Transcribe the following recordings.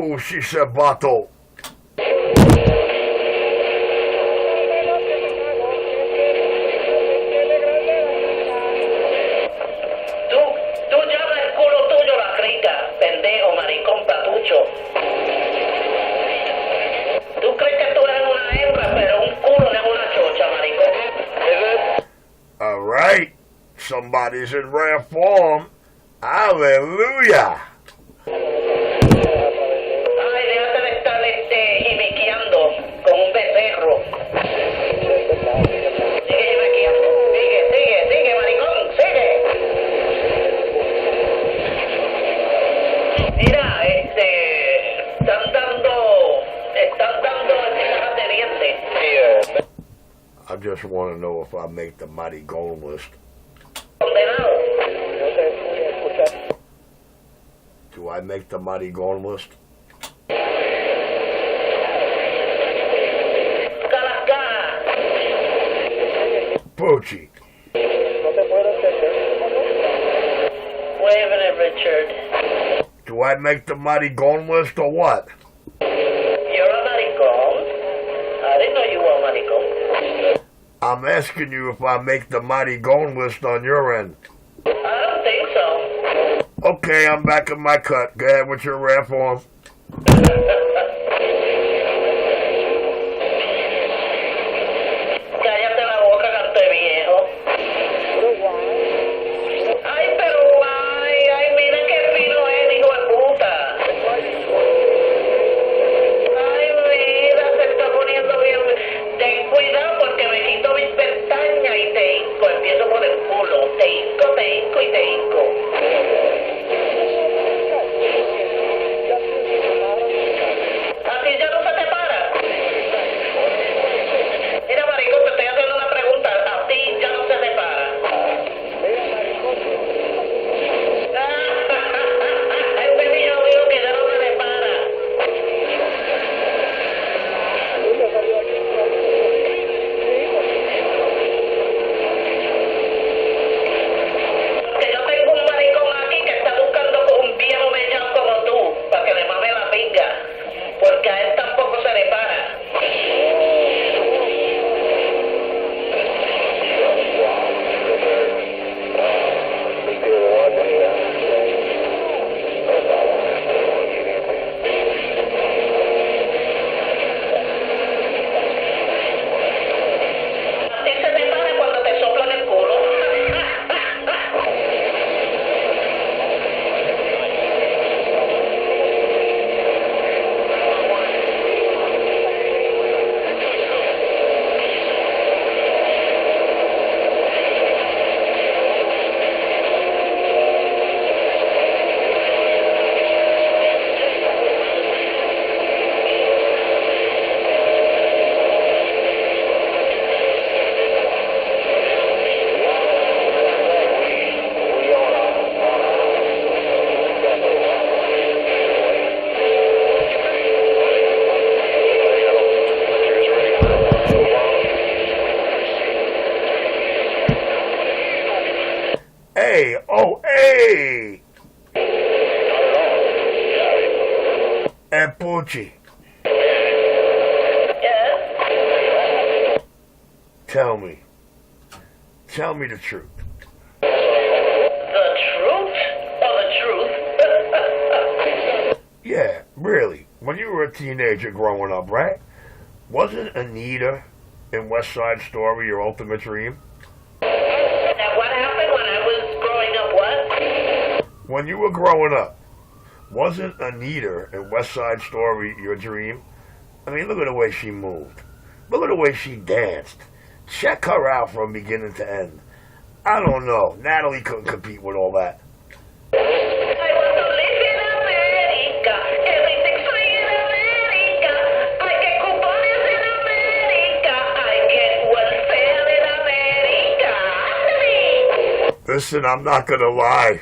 Ooh, she said Botho. Tú llamas el culo tuyo la crica, pendejo, maricón, patucho. Tú crees que tú eres una hembra, pero un culo no es una chocha, maricón. Alright, somebody's in rare form. Hallelujah. Ay, déjate de estar jimiqueando con un becerro. Sigue jimiqueando. Sigue, maricón, sigue. Mira, están dando cajas de dientes. I just want to know if I make the mighty golem list. Condenado. Do I make the mighty golem list? Poochie. Waving Richard. Do I make the mighty golem list or what? You're a maricón? I didn't know you were a maricón. I'm asking you if I make the mighty golem list on your end. I don't think so. Okay, I'm back in my cut. Go ahead with your rare form. Cállate la boca, canto de viejo. Ay, pero ay, mira qué fino es, hijo de puta. Ay, mira, se está poniendo bien. Ten cuidado porque me quito mis pestañas y te hinco. Empiezo por el culo. Te hinco y te hinco. ¿A ti ya no se te para? Mira, maricón, te estoy haciendo una pregunta. ¿A ti ya no se te para? Este niño dijo que ya no se le para. Que yo tengo un maricón aquí que está buscando un viejo mellado como tú, para que le mame la pinga, porque a él tampoco se le para. A ti se te para cuando te soplan el culo. Hey, oh, hey! And Poochie, Yes. tell me the truth. The truth or the truth? Yeah, really. When you were a teenager growing up, right? Wasn't Anita in West Side Story your ultimate dream? And what happened when I was growing up? What? When you were growing up, wasn't Anita in West Side Story your dream? I mean, look at the way she moved. Look at the way she danced. Check her out from beginning to end. I don't know. Natalie couldn't compete with all that. I want to live in America. Everything's free in America. I get coupons in America. I get welfare in America. Listen, I'm not gonna lie,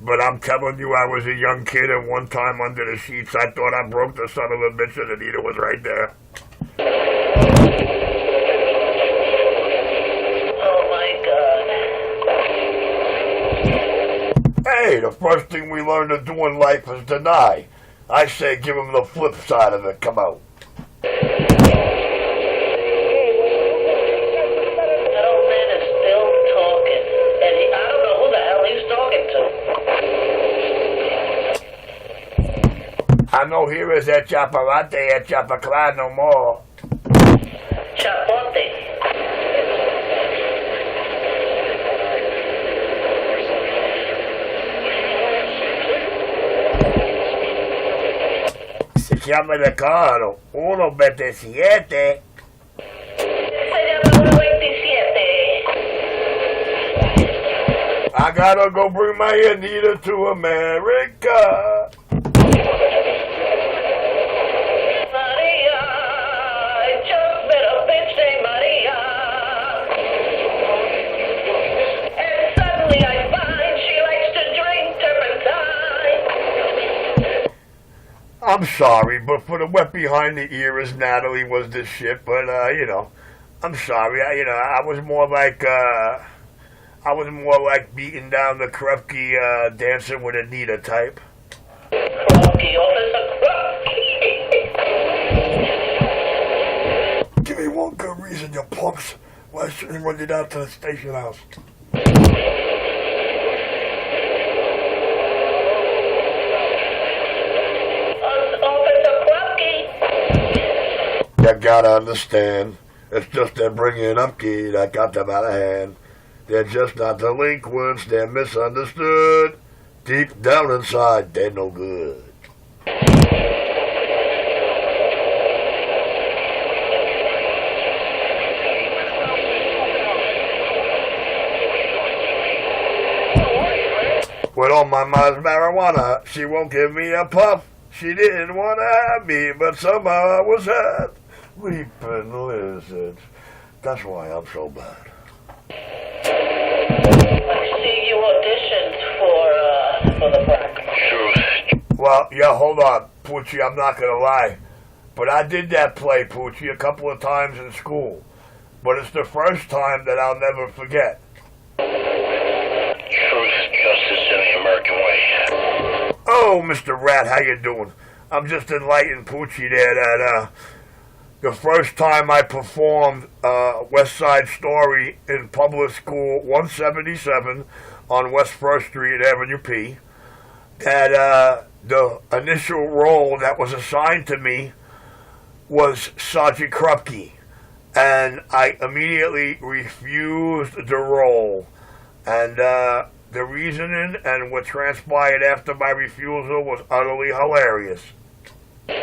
but I'm telling you, I was a young kid, and one time under the sheets, I thought I broke the son of a bitch, and Anita was right there. Oh my God. Hey, the first thing we learn to do in life is deny. I say give him the flip side of it. Come out. That old man is still talking, and I don't know who the hell he's talking to. I know here is that chaparate at chapacla no more. Chapote. Se llama de caro 127. Se llama 127. I gotta go bring my Anita to America. Maria, I just met a bitch named Maria. And suddenly I find she likes to drink turpentine. I'm sorry, but for the wet behind the ears, Natalie was the shit. But you know, I'm sorry. I was more like beating down the Krupke dancing with Anita type. Krupke, Officer Krupke. Give me one good reason, you punks. Why shouldn't I run you down to the station house? Officer Krupke. You gotta understand, it's just them bringing up key that got them out of hand. They're just not delinquents, they're misunderstood. Deep down inside, they're no good. With all my mom's marijuana, she won't give me a puff. She didn't want to have me, but somehow I was had. Weeping lizards. That's why I'm so bad. I see you auditioned for the brack. Well, yeah, hold on, Poochie, I'm not going to lie. But I did that play, Poochie, a couple of times in school. But it's the first time that I'll never forget. Truth, justice, and the American way. Oh, Mr. Rat, how you doing? I'm just enlightened Poochie there that the first time I performed West Side Story in public school 177 on West 1st Street, Avenue P, that the initial role that was assigned to me was Sergeant Krupke, and I immediately refused the role. And the reasoning and what transpired after my refusal was utterly hilarious. Officer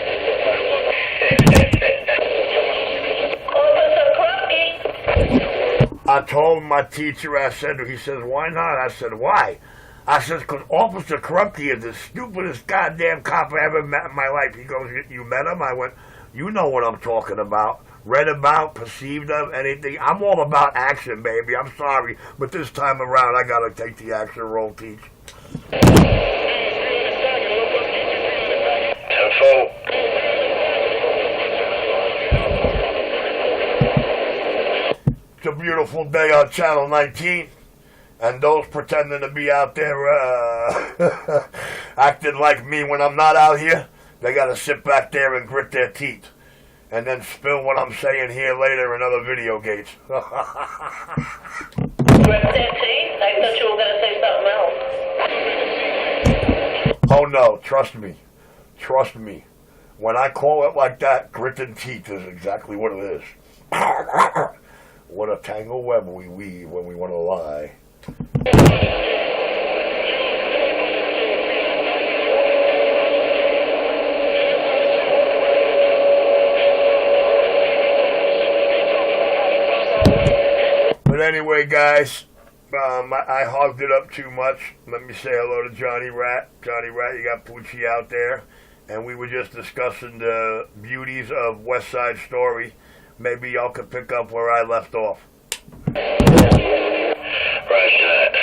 Krupke. I told my teacher, he says, why not? I said, why? I said, because Officer Krupke is the stupidest goddamn cop I ever met in my life. He goes, you met him? I went, you know what I'm talking about. Read about, perceived of, anything. I'm all about action, baby. I'm sorry, but this time around, I gotta take the action role, Teach. Tenfold. It's a beautiful day on Channel 19, and those pretending to be out there acting like me when I'm not out here, they gotta sit back there and grit their teeth. And then spill what I'm saying here later in other video gates. Grip their teeth? I thought you were going to say something else. Oh no, trust me. Trust me. When I call it like that, gritting teeth is exactly what it is. What a tangled web we weave when we want to lie. But anyway, guys, I hogged it up too much. Let me say hello to Johnny Rat. Johnny Rat, you got Poochie out there. And we were just discussing the beauties of West Side Story. Maybe y'all could pick up where I left off. Roger that.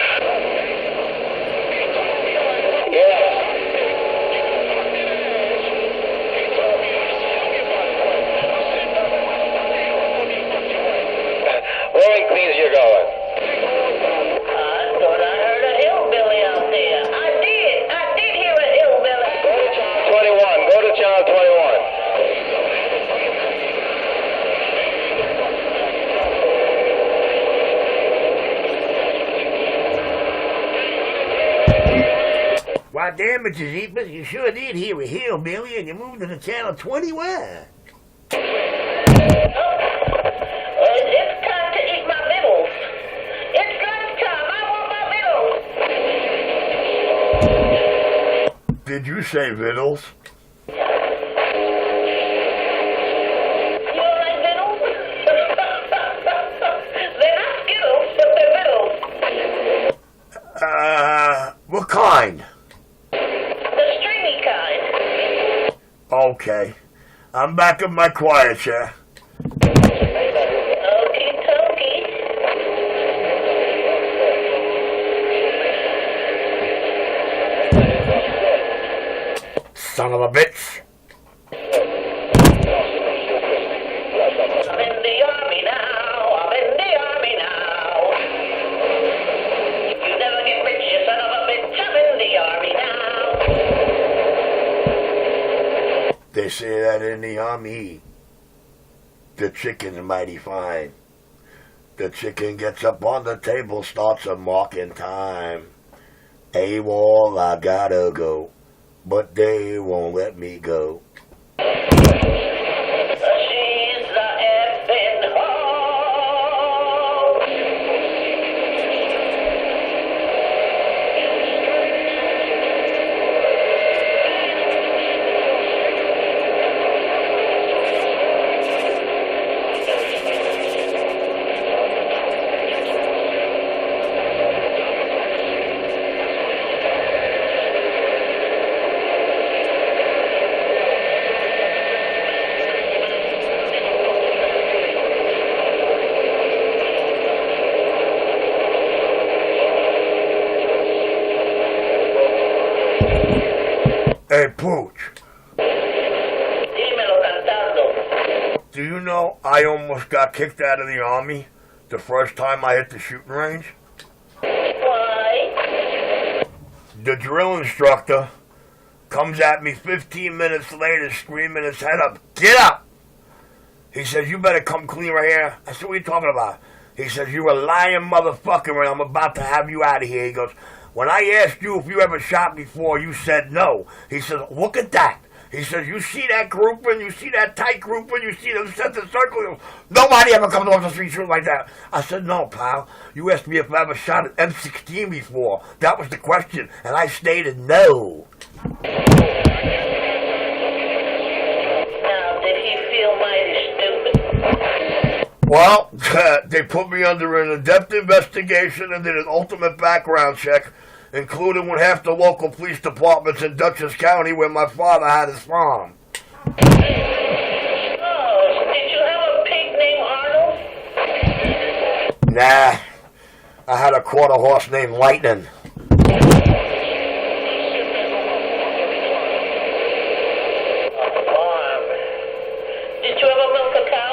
Where in Queens you going? I thought I heard a hillbilly out there. I did hear a hillbilly. 21. What damages, Eepers? You sure did hear a hillbilly and you moved to the channel 21. It's time to eat my vittles. It's lunchtime. I want my vittles. Did you say vittles? You like vittles? They're not Skittles, but they're vittles. What kind? The stringy kind. Okay. I'm back in my quiet chair. Okie dokie. Son of a bitch. I'm in the army now. I'm in the army now. You never get rich, you son of a bitch. I'm in the army now. They say that in the army, the chicken's mighty fine. The chicken gets up on the table, starts a marking time. AWOL, I gotta go, but they won't let me go. She's the effing hoe. Hey, Pooch, Dímelo cantando. do you know I almost got kicked out of the army the first time I hit the shooting range? Why? The drill instructor comes at me 15 minutes later screaming his head up, "Get up!" He says, "You better come clean right here." I said, "What are you talking about?" He says, "You're a lying motherfucker and I'm about to have you out of here." He goes, "When I asked you if you ever shot before, you said no." He says, "Look at that." He says, "You see that grouping? You see that tight grouping? You see them center circle?" He goes, "Nobody ever comes off the street shooting like that." I said, "No, pal. You asked me if I ever shot an M16 before. That was the question, and I stated no." Now, did he feel mighty stupid? Well, they put me under an in-depth investigation and did an ultimate background check, including with half the local police departments in Dutchess County where my father had his farm. Oh, did you have a pig named Arnold? Nah, I had a quarter horse named Lightning. A farm. Did you ever milk a cow?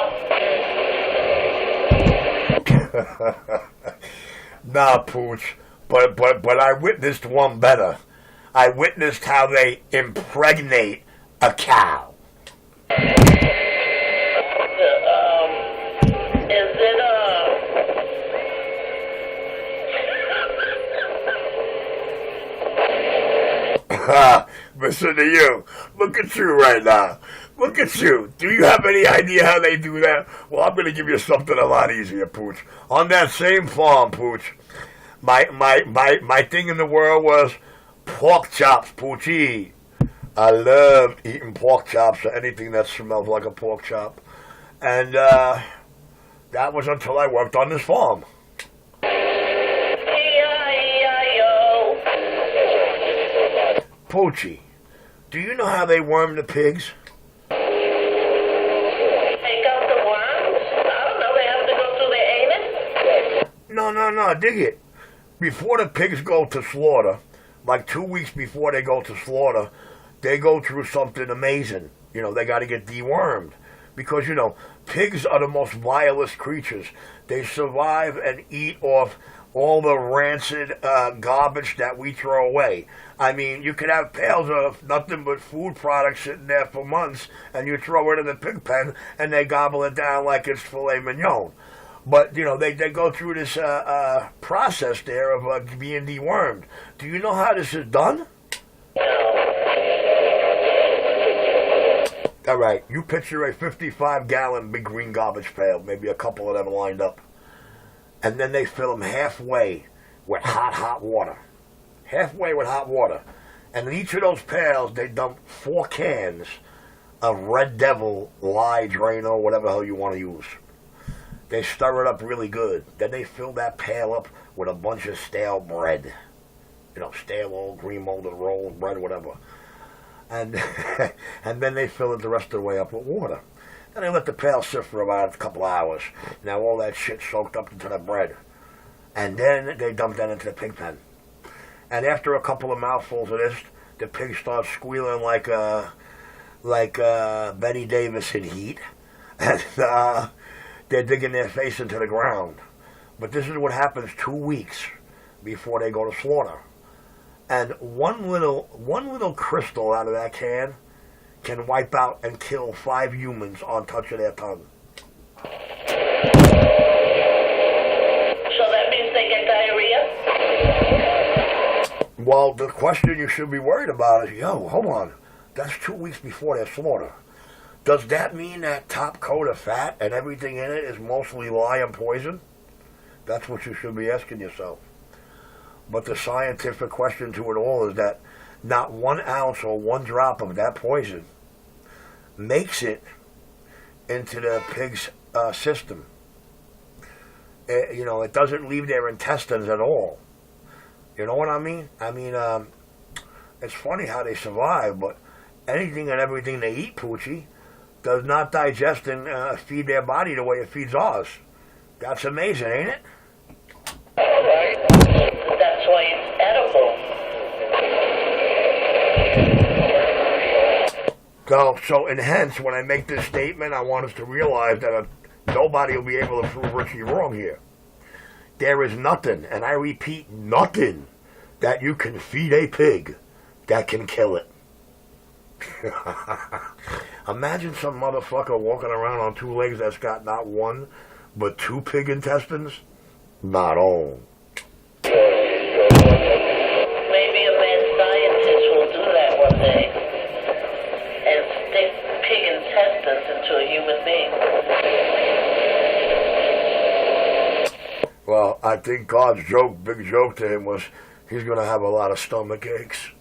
Nah, Pooch, but I witnessed one better. I witnessed how they impregnate a cow. Is it Listen to you. Look at you right now. Look at you. Do you have any idea how they do that? Well, I'm going to give you something a lot easier, Pooch. On that same farm, Pooch, my thing in the world was pork chops, Poochie. I loved eating pork chops or anything that smells like a pork chop. And that was until I worked on this farm. E-I-E-I-O? Poochie, do you know how they worm the pigs? Take out the worms? I don't know. They have to go through their anus? No, dig it. Before the pigs go to slaughter, like 2 weeks before they go to slaughter, they go through something amazing. You know, they got to get dewormed. Because, you know, pigs are the most vilest creatures. They survive and eat off all the rancid garbage that we throw away. I mean, you could have pails of nothing but food products sitting there for months, and you throw it in the pig pen, and they gobble it down like it's filet mignon. But, you know, they go through this process there of being dewormed. Do you know how this is done? All right, you picture a 55-gallon big green garbage pail, maybe a couple of them lined up, and then they fill them halfway with hot water. Halfway with hot water. And in each of those pails, they dump 4 cans of Red Devil, lye, Drano, whatever the hell you want to use. They stir it up really good. Then they fill that pail up with a bunch of stale bread. You know, stale old green molded rolls, bread, whatever. And and then they fill it the rest of the way up with water. Then they let the pail sit for about a couple hours. Now all that shit soaked up into the bread. And then they dump that into the pig pen. And after a couple of mouthfuls of this, the pig starts squealing like Betty Davis in Heat. And they're digging their face into the ground. But this is what happens 2 weeks before they go to slaughter. And one little crystal out of that can wipe out and kill 5 humans on touch of their tongue. So that means they get diarrhea? Well, the question you should be worried about is, hold on. That's 2 weeks before their slaughter. Does that mean that top coat of fat and everything in it is mostly lye and poison? That's what you should be asking yourself. But the scientific question to it all is that not 1 ounce or 1 drop of that poison makes it into the pig's system. It doesn't leave their intestines at all. You know what I mean? It's funny how they survive, but anything and everything they eat, Poochie, does not digest and feed their body the way it feeds ours. That's amazing, ain't it? All right. That's why it's edible. So and hence, when I make this statement, I want us to realize that nobody will be able to prove Richie wrong here. There is nothing, and I repeat, nothing, that you can feed a pig that can kill it. Imagine some motherfucker walking around on 2 legs that's got not 1, but 2 pig intestines. Not all. Maybe a mad scientist will do that one day and stick pig intestines into a human being. Well, I think God's big joke to him was he's going to have a lot of stomach aches.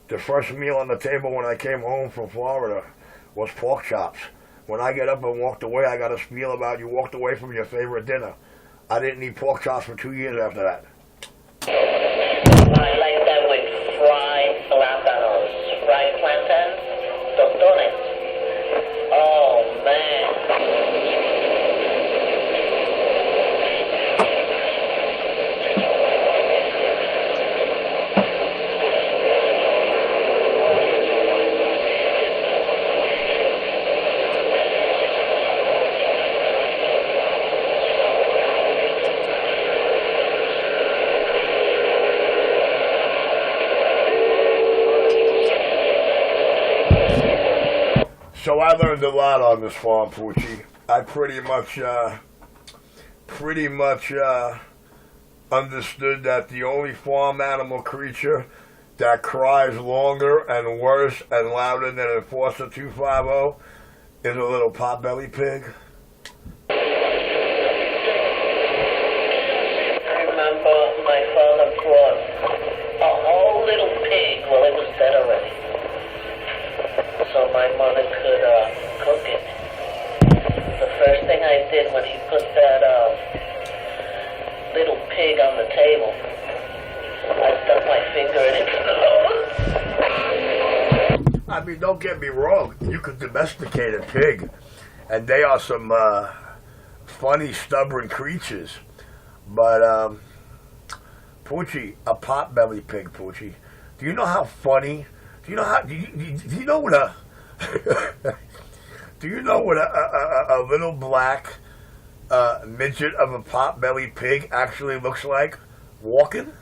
The first meal on the table when I came home from Florida was pork chops. When I get up and walked away, I got a spiel about you walked away from your favorite dinner. I didn't eat pork chops for 2 years after that. I like that with fried plátanos, fried plantains, tostones. Oh, man. So I learned a lot on this farm, Poochie. I pretty much understood that the only farm animal creature that cries longer and worse and louder than Enforcer 250 is a little potbelly pig. I remember my father caught a whole little pig. Well, it was dead already. So my mother could cook it. The first thing I did when he put that little pig on the table, I stuck my finger in its nose. I mean, don't get me wrong. You could domesticate a pig, and they are some funny, stubborn creatures. But, Poochie, a potbelly pig, Poochie. Do you know how funny? Do you know Do you know what a little black midget of a pot-bellied pig actually looks like walking?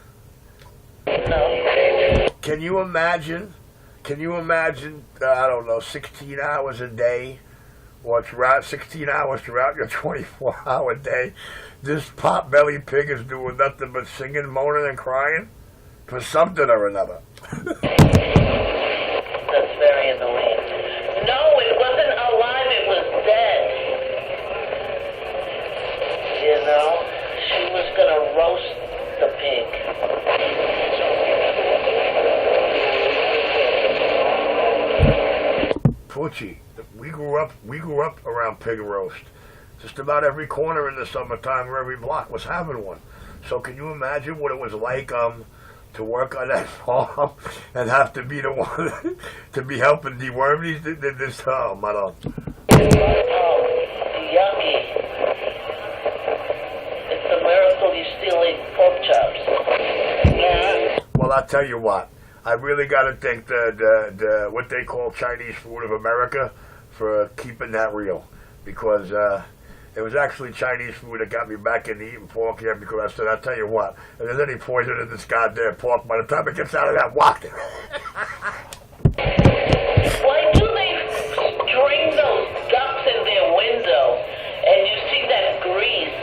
No. Can you imagine? Can you imagine? I don't know, 16 hours a day, or throughout 16 hours throughout your 24-hour day, this pot-bellied pig is doing nothing but singing, moaning, and crying for something or another. That's very annoying. No, it wasn't alive, it was dead. You know, she was gonna roast the pig. Poochie, we grew up around pig roast. Just about every corner in the summertime or every block was having one. So can you imagine what it was like to work on that farm and have to be the one to be helping deworm this mother. Oh, yucky. It's a miracle you still eat pork chops. Yeah. Well, I'll tell you what. I really got to thank the what they call Chinese food of America for keeping that real, because it was actually Chinese food that got me back into eating pork here, because I said, I'll tell you what, if there's any poison in this goddamn pork, by the time it gets out of that wok. Why do they string those ducks in their window and you see that grease?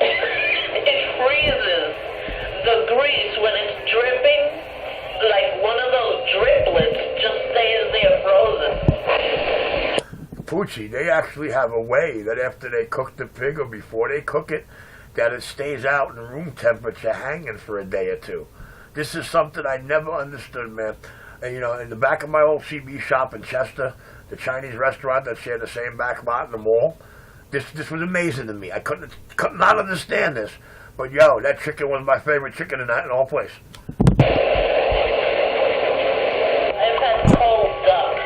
It freezes the grease when it's dripping, like one of those driplets just stays there frozen. Poochie, they actually have a way that after they cook the pig or before they cook it, that it stays out in room temperature hanging for a day or two. This is something I never understood, man. And, you know, in the back of my old CB shop in Chester, the Chinese restaurant that shared the same back lot in the mall, this was amazing to me. I could not understand this. But, yo, that chicken was my favorite chicken in all place.